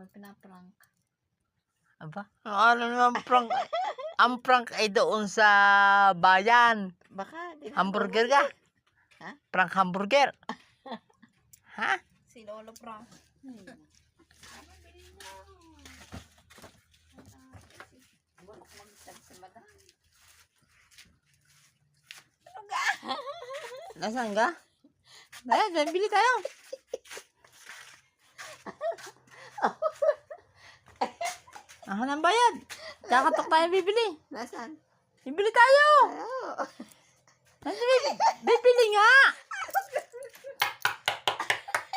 pag pinaprank. Aba, ano naman prank? Ang prank ay doon sa bayan. Baka, Hamburger ka? Ha? Prank hamburger. Ha? Si Lolo prank. Nasaan ka? Ayan, bili tayo. Ahan ang bayad. Kakatok tayo bibili. Nasaan? Bibili tayo. Bibili nga.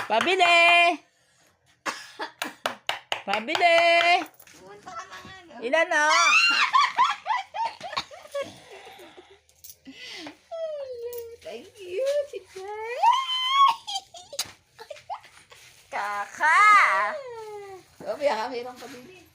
Pabili. Pabili. Ilan na? Thank you, teacher. Kaka. Sabi, mayroong pabili.